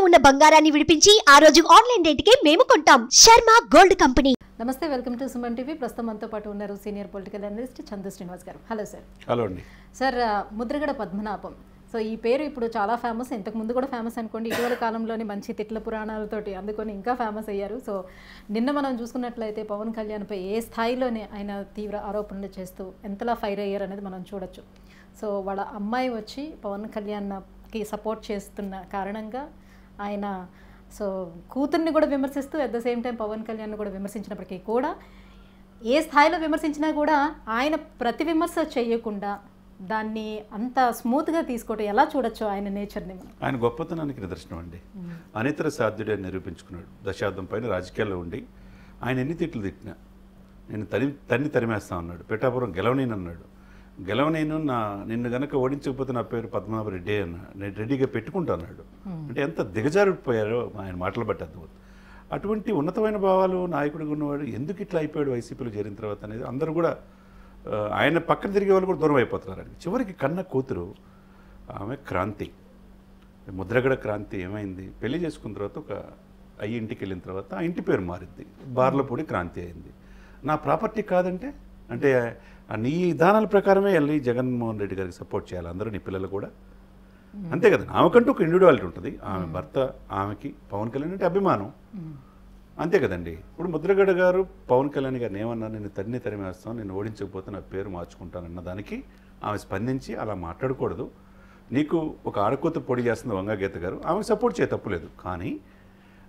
ఉన్న బంగారాన్ని విడిపించి ఆ రోజు ఆన్లైన్ రేటుకే మేము కొంటాం. Sharma gold company. నమస్తే, వెల్కమ్ టు సుమన్ టీవీ. ప్రస్తుతం మనతో పాటు ఉన్నారు senior political analyst Chandu Srinivas garu. Hello sir. Hello అండి. సార్, ముద్రగడ పద్మనాభం, సో ఈ పేరు ఇప్పుడు చాలా ఫేమస్, ఇంతకు ముందు కూడా ఫేమస్ అనుకోండి. ఇటీవల కాలంలోని మంచి తిట్ల పురాణాలతోటి అందుకొని ఇంకా ఫేమస్ అయ్యారు. సో నిన్న మనం చూసుకున్నట్లయితే పవన్ కళ్యాణ్పై ఏ స్థాయిలోనే ఆయన తీవ్ర ఆరోపణలు చేస్తూ ఎంతలా ఫైర్ అయ్యారు అనేది మనం చూడొచ్చు. సో వాళ్ళ అమ్మాయి వచ్చి పవన్ కళ్యాణ్కి సపోర్ట్ చేస్తున్న కారణంగా ఆయన సో కూతుర్ని కూడా విమర్శిస్తూ at the same time Pawan కళ్యాణ్ని కూడా విమర్శించినప్పటికీ కూడా ఏ స్థాయిలో విమర్శించినా కూడా ఆయన ప్రతి విమర్శ చేయకుండా దాన్ని అంత స్మూత్గా తీసుకోవటం ఎలా చూడొచ్చు ఆయన నేచర్ని? ఆయన గొప్పతనానికి నిదర్శనం అండి. అనితర సాధ్యుడే నిరూపించుకున్నాడు. దశాబ్దం పైన రాజకీయాల్లో ఉండి ఆయన ఎన్ని తిట్లు తిట్టినా నేను తన్ని తరిమేస్తా అన్నాడు. పిఠాపురం గెలవనేనన్నాడు. గెలవనేను నిన్ను గనక ఓడించకపోతే నా పేరు పద్మనాభరెడ్డి అన్న, నేను రెడ్డిగా పెట్టుకుంటా అన్నాడు. అంటే ఎంత దిగజారిపోయారో ఆయన మాటలు బట్టి అర్థమవుతుంది. అటువంటి ఉన్నతమైన భావాలు నాయకుడిగా ఉన్నవాడు ఎందుకు ఇట్లా అయిపోయాడు వైసీపీలో చేరిన తర్వాత అనేది అందరూ కూడా ఆయన పక్కన తిరిగే వాళ్ళు కూడా దూరం అయిపోతున్నారండి. చివరికి కన్న కూతురు ఆమె క్రాంతి, ముద్రగడ క్రాంతి ఏమైంది, పెళ్లి చేసుకున్న తర్వాత ఒక అయ్యి ఇంటికి వెళ్ళిన తర్వాత ఆ ఇంటి పేరు మారింది, బార్లపూడి క్రాంతి అయింది. నా ప్రాపర్టీ కాదంటే అంటే నీ విధానాల ప్రకారమే వెళ్ళి జగన్మోహన్ రెడ్డి గారికి సపోర్ట్ చేయాలి అందరూ, నీ పిల్లలు కూడా అంతే కదా. ఆమెకంటూ ఒక ఇండివిడువాలిటీ ఉంటుంది. ఆమె భర్త, ఆమెకి పవన్ కళ్యాణ్ అంటే అభిమానం, అంతే కదండి. ఇప్పుడు ముద్రగడ గారు పవన్ కళ్యాణ్ గారిని ఏమన్నా, నేను తన్ని తరిమేస్తాను, నేను ఓడించకపోతే నా పేరు మార్చుకుంటాను అన్నదానికి ఆమె స్పందించి అలా మాట్లాడకూడదు. నీకు ఒక ఆడకూతురు పొడి చేస్తుంది వంగాగీత గారు, ఆమెకు సపోర్ట్ చేయ తప్పులేదు. కానీ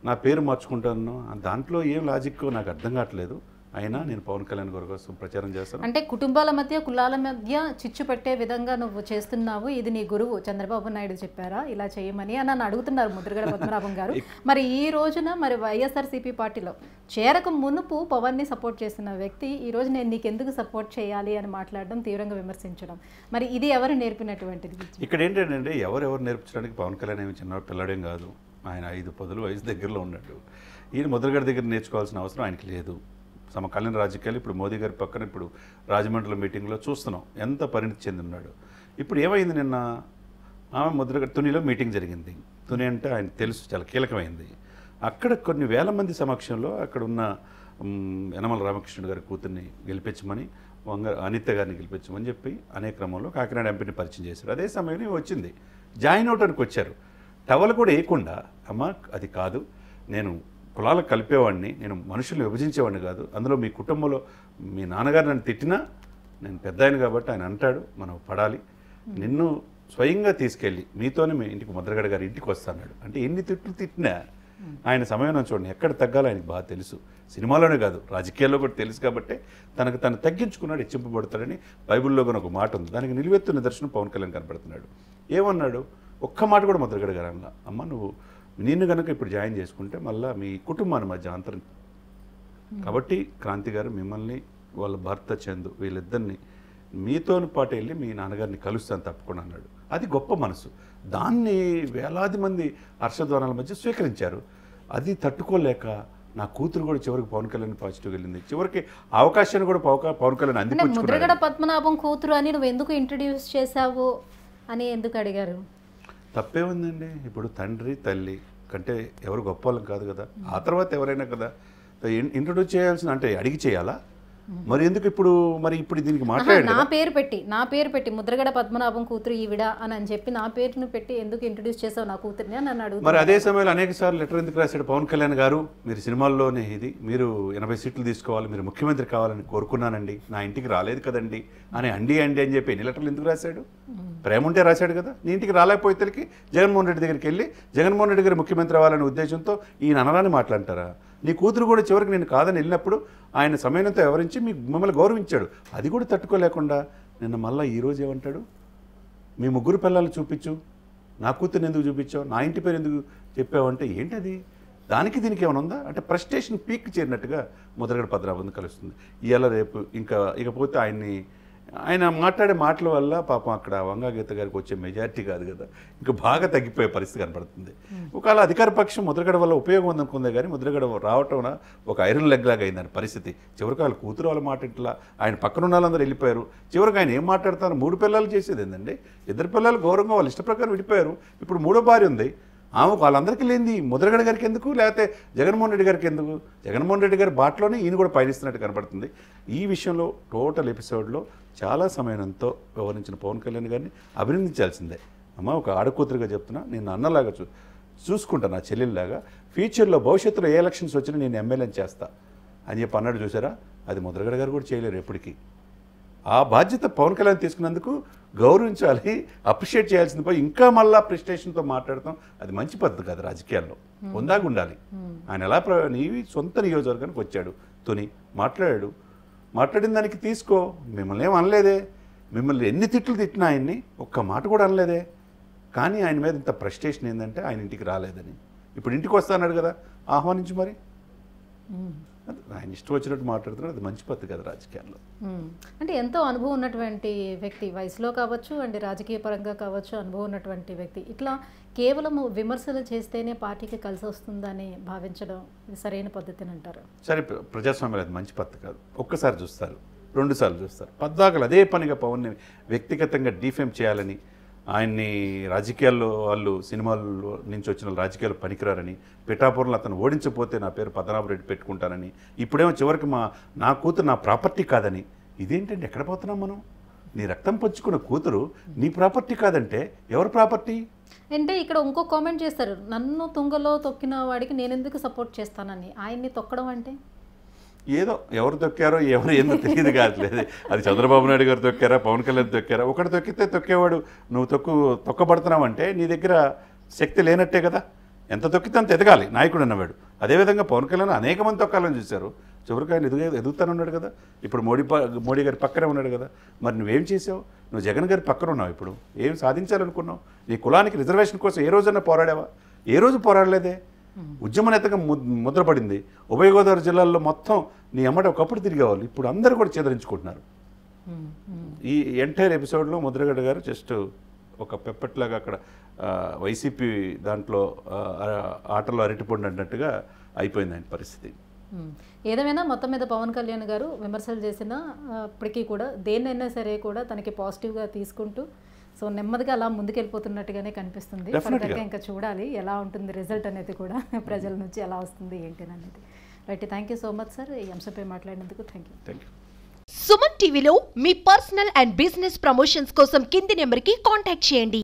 నా పేరు మార్చుకుంటాను దాంట్లో ఏం లాజిక్ నాకు అర్థం కావట్లేదు. అయినా నేను పవన్ కళ్యాణ్ గారి కోసం ప్రచారం చేస్తాను. అంటే కుటుంబాల మధ్య, కులాల మధ్య చిచ్చు పెట్టే విధంగా నువ్వు చేస్తున్నావు, ఇది నీ గురువు చంద్రబాబు నాయుడు చెప్పారా ఇలా చేయమని అని నన్ను అడుగుతున్నారు ముద్రగడ పద్మనాభం గారు. మరి ఈ రోజున మరి వైఎస్ఆర్సీపీ పార్టీలో చేరక మునుపు పవన్ని సపోర్ట్ చేస్తున్న వ్యక్తి ఈ రోజు నేను నీకు ఎందుకు సపోర్ట్ చేయాలి అని మాట్లాడడం, తీవ్రంగా విమర్శించడం, మరి ఇది ఎవరు నేర్పినటువంటిది? ఇక్కడ ఏంటంటే ఎవరెవరు నేర్పించడానికి పవన్ కళ్యాణ్ ఏమి చిన్న పిల్లడేం కాదు. ఆయన 5-10 వయసు దగ్గరలో ఉన్నాడు. ఈయన ముద్రగడ దగ్గర నేర్చుకోవాల్సిన అవసరం ఆయనకి లేదు. సమకాలీన రాజకీయాలు ఇప్పుడు మోదీ గారి పక్కన ఇప్పుడు రాజమండ్రిలో మీటింగ్లో చూస్తున్నాం ఎంత పరిణితి చెంది ఉన్నాడు. ఇప్పుడు ఏమైంది, నిన్న ఆమె ముద్రగడ తునిలో మీటింగ్ జరిగింది. తుని అంటే ఆయన తెలుసు, చాలా కీలకమైంది. అక్కడ కొన్ని వేల మంది సమక్షంలో అక్కడ ఉన్న యనమల రామకృష్ణుడు గారి కూతుర్ని గెలిపించమని, అనిత గారిని గెలిపించమని చెప్పి అనేక క్రమంలో కాకినాడ ఎంపీని పరిచయం చేశారు. అదే సమయంలో వచ్చింది, జాయిన్ అవడానికి వచ్చారు. టవల్ కూడా వేయకుండా, అమ్మ అది కాదు, నేను కులాలకు కలిపేవాడిని, నేను మనుషుల్ని విభజించేవాడిని కాదు, అందులో మీ కుటుంబంలో మీ నాన్నగారు నన్ను తిట్టినా నేను పెద్ద ఆయన కాబట్టి ఆయన అంటాడు మనం పడాలి, నిన్ను స్వయంగా తీసుకెళ్ళి మీతోనే మీ ఇంటికి ముద్రగడ గారి ఇంటికి వస్తాడు. అంటే ఎన్ని తిట్లు తిట్టినా ఆయన సమయం చూడండి, ఎక్కడ తగ్గాలో ఆయనకు బాగా తెలుసు. సినిమాలోనే కాదు, రాజకీయాల్లో కూడా తెలుసు కాబట్టి తనకు తను తగ్గించుకున్నాడు, హెచ్చింపబడతాడని బైబిల్లో కూడా ఒక మాట ఉంది. దానికి నిలువెత్తు నిదర్శనం పవన్ కళ్యాణ్ కనపడుతున్నాడు. ఏమన్నాడు, ఒక్క మాట కూడా ముద్రగడ గారు అన్న, అమ్మ నువ్వు నిన్ను కనుక ఇప్పుడు జాయిన్ చేసుకుంటే మళ్ళీ మీ కుటుంబాన్ని మధ్య అంతరం కాబట్టి క్రాంతి గారు మిమ్మల్ని వాళ్ళ భర్త చందు వీళ్ళిద్దరిని మీతో పాటు వెళ్ళి మీ నాన్నగారిని కలుస్తాను తప్పకుండా అన్నాడు. అది గొప్ప మనసు. దాన్ని వేలాది మంది హర్షధ్వానాల మధ్య స్వీకరించారు. అది తట్టుకోలేక నా కూతురు కూడా చివరికి పవన్ కళ్యాణ్ పాజిటివ్ వెళ్ళింది. చివరికి అవకాశాన్ని కూడా పవన్ కళ్యాణ్ అందిపుచ్చుకున్నాడు. ముద్రగడ పద్మనాభం కూతురు అని నువ్వు ఎందుకు ఇంట్రడ్యూస్ చేశావు అని ఎందుకు అడిగారు? తప్పే ఉందండి. ఇప్పుడు తండ్రి తల్లి కంటే ఎవరు గొప్ప వాళ్ళం కాదు కదా, ఆ తర్వాత ఎవరైనా కదా ఇంట్రొడ్యూస్ చేయాల్సిన, అంటే అడిగి చేయాలా? మరి ఎందుకు ఇప్పుడు దీనికి మాట్లాడాడు? నా పేరు పెట్టి ముద్రగడ పద్మనాభం కూతురు ఈవిడ అని చెప్పి నా పేరును పెట్టి ఎందుకు ఇంట్రడ్యూస్ చేసావు నా కూతుర్ని అని నన్ను అడుగు. మరి అదే సమయంలో అనేక సార్లు లెటర్ ఎందుకు రాశాడు పవన్ కళ్యాణ్ గారు, మీరు సినిమాల్లోనే ఇది, మీరు 80 సీట్లు తీసుకోవాలి, మీరు ముఖ్యమంత్రి కావాలని కోరుకున్నానండి, నా ఇంటికి రాలేదు కదండి అని అని చెప్పి ఎన్ని లెటర్లు ఎందుకు రాశాడు? ప్రేమ ఉంటే రాశాడు కదా. నీ ఇంటికి రాలేకపోయేసరికి జగన్మోహన్ రెడ్డి దగ్గరికి వెళ్ళి జగన్మోహన్ రెడ్డి గారు ముఖ్యమంత్రి అవ్వాలనే ఉద్దేశంతో ఈయన అనరాని మాట్లాడతారా? నీ కూతురు కూడా చివరికి నేను కాదని వెళ్ళినప్పుడు ఆయన సమయంతో ఎవరించి మిమ్మల్ని గౌరవించాడు. అది కూడా తట్టుకోలేకుండా నిన్న మళ్ళీ ఈరోజు ఏమంటాడు, మీ ముగ్గురు పిల్లలు చూపించు, నా కూతురుని ఎందుకు చూపించావు, నా ఇంటి పేరు ఎందుకు చెప్పావంటే ఏంటది? దానికి దీనికి ఏమైనా ఉందా? అంటే ప్రెస్టేషన్ పీక్ చేరినట్టుగా ముద్రగడ పద్మనాభం కలుస్తుంది. ఇవాళ రేపు ఇకపోతే ఆయన మాట్లాడే మాటల వల్ల పాపం అక్కడ వంగాగీత గారికి వచ్చే మెజారిటీ కాదు కదా, ఇంకా బాగా తగ్గిపోయే పరిస్థితి కనపడుతుంది. ఒకవేళ అధికార పక్షం ముద్రగడ వల్ల ఉపయోగం ఉందనుకుందే కానీ ముద్రగడ రావటం ఒక ఐరన్ లెగ్ లాగా అయిందని పరిస్థితి. చివరికి వాళ్ళ కూతురు వాళ్ళ మాట ఇట్లా ఆయన పక్కన ఉన్న వాళ్ళందరూ వెళ్ళిపోయారు. చివరికి ఆయన ఏం మాట్లాడతారు? 3 పిల్లలు చేసేది ఏంటండి, 2 పిల్లలు గౌరవంగా వాళ్ళ ఇష్ట ప్రకారం విడిపోయారు. ఇప్పుడు 3వ భార్య ఉంది, ఆమెకు వాళ్ళందరికీ లేనిది ముద్రగడ గారికి ఎందుకు, లేకపోతే జగన్మోహన్ రెడ్డి గారికి ఎందుకు? జగన్మోహన్ రెడ్డి గారి బాటలోనే ఈయన కూడా పయనిస్తున్నట్టు కనపడుతుంది. ఈ విషయంలో టోటల్ ఎపిసోడ్లో చాలా సమయంతో వ్యవహరించిన పవన్ కళ్యాణ్ గారిని అభినందించాల్సిందే. అమ్మ, ఒక ఆడకూతురుగా చెప్తున్నా, నేను అన్నలాగా చూసుకుంటా, నా చెల్లెల్లాగా. ఫ్యూచర్లో భవిష్యత్తులో ఏ ఎలక్షన్స్ వచ్చినా నేను ఎమ్మెల్యేని చేస్తా అని చెప్పి అన్నాడు చూసారా? అది ముద్రగడ గారు కూడా చేయలేరు ఎప్పటికీ. ఆ బాధ్యత పవన్ కళ్యాణ్ తీసుకున్నందుకు గౌరవించాలి, అప్రిషియేట్ చేయాల్సింది పోయి ఇంకా మళ్ళా ప్రెస్టేషన్తో మాట్లాడతాం, అది మంచి పద్ధతి కాదు. రాజకీయాల్లో పొందాగా ఉండాలి. ఆయన ఎలా నీవి సొంత నియోజకవర్గానికి వచ్చాడు, తుని మాట్లాడాడు, మాట్లాడిన దానికి తీసుకో. మిమ్మల్ని ఏం అనలేదే, మిమ్మల్ని ఎన్ని తిట్లు తిట్టినా ఆయన్ని ఒక్క మాట కూడా అనలేదే. కానీ ఆయన మీద ఇంత ప్రెస్టేషన్ ఏంటంటే ఆయన ఇంటికి రాలేదని. ఇప్పుడు ఇంటికి వస్తాన్నాడు కదా, ఆహ్వానించి మరి. ఆయన ఇష్టం వచ్చినట్టు మాట్లాడుతున్నాడు, అది మంచి పద్ధతి కదా రాజకీయాల్లో. అంటే ఎంతో అనుభవం ఉన్నటువంటి వ్యక్తి, వయసులో కావచ్చు అండ్ రాజకీయ పరంగా కావచ్చు అనుభవం ఉన్నటువంటి వ్యక్తి ఇట్లా కేవలం విమర్శలు చేస్తేనే పార్టీకి కలిసి వస్తుందని భావించడం ఇది సరైన పద్ధతిని అంటారు? సరే, ప్రజాస్వామ్యం అది మంచి పద్ధతి కాదు. ఒక్కసారి చూస్తారు, 2 సార్లు చూస్తారు. పద్దాకలు అదే పనిగా పవన్ని వ్యక్తిగతంగా డిఫేమ్ చేయాలని, ఆయన్ని రాజకీయాల్లో వాళ్ళు సినిమాల్లో నుంచి వచ్చిన రాజకీయాలు పనికిరారని, పిఠాపురంలో అతను ఓడించకపోతే నా పేరు పద్మనాభరెడ్డి పెట్టుకుంటానని, ఇప్పుడేమో చివరికి నా కూతురు నా ప్రాపర్టీ కాదని. ఇదేంటంటే ఎక్కడ పోతున్నాం మనం? నీ రక్తం పంచుకున్న కూతురు నీ ప్రాపర్టీ కాదంటే ఎవరు ప్రాపర్టీ? అంటే ఇక్కడ ఇంకో కామెంట్ చేస్తారు, నన్ను తుంగలో తొక్కిన వాడికి నేను ఎందుకు సపోర్ట్ చేస్తానని. ఆయన్ని తొక్కడం అంటే ఏదో ఎవరు తొక్కారో ఎవరు ఏందో తెలియదు కావట్లేదు. అది చంద్రబాబు నాయుడు గారు తొక్కారా, పవన్ కళ్యాణ్ తొక్కారా? ఒకటి తొక్కితే తొక్కేవాడు, నువ్వు తొక్కబడుతున్నావంటే నీ దగ్గర శక్తి లేనట్టే కదా. ఎంత తొక్కితే అంత ఎదగాలి నాయకుడు అన్నవాడు. అదేవిధంగా పవన్ కళ్యాణ్ అనేక మంది తొక్కాలని చూశారు, చివరికి ఆయన ఎదుగుతానున్నాడు కదా. ఇప్పుడు మోడీ గారి పక్కనే ఉన్నాడు కదా. మరి నువ్వేం చేసావు? నువ్వు జగన్ గారి పక్కన ఉన్నావు, ఇప్పుడు ఏం సాధించాలనుకున్నావు? నీ కులానికి రిజర్వేషన్ కోసం ఏ రోజన్నా పోరాడావా? ఏ రోజు పోరాడలేదే. ఉద్యమ నేతగా ముద్రపడింది. ఉభయ గోదావరి జిల్లాల్లో మొత్తం నీ అమ్మట ఒకప్పుడు తిరిగేవాళ్ళు, ఇప్పుడు అందరూ కూడా చేదరించుకుంటున్నారు. ఈ ఎంటైర్ ఎపిసోడ్లో ముద్రగడ్డ గారు జస్ట్ ఒక పెప్పట్లాగా అక్కడ వైసీపీ దాంట్లో ఆటలో అరటిపండు అన్నట్టుగా అయిపోయింది ఆయన పరిస్థితి. ఏదేమైనా మొత్తం మీద పవన్ కళ్యాణ్ గారు విమర్శలు చేసినప్పటికీ కూడా దేన్నైనా సరే కూడా తనకి పాజిటివ్గా తీసుకుంటూ సో నెమ్మదిగా అలా ముందుకెళ్ళిపోతున్నట్టుగానే కనిపిస్తుంది. ఇంకా చూడాలి ఎలా ఉంటుంది రిజల్ట్ అనేది కూడా, ప్రజల నుంచి ఎలా వస్తుంది ఏంటి అనేది. Right, thank you so much sir ఈ అంశంపై మాట్లాడినందుకు. Thank you. సుమన్ టీవీలో మీ పర్సనల్ అండ్ బిజినెస్ ప్రమోషన్స్ కోసం కింది నెంబర్కి కాంటాక్ట్ చేయండి.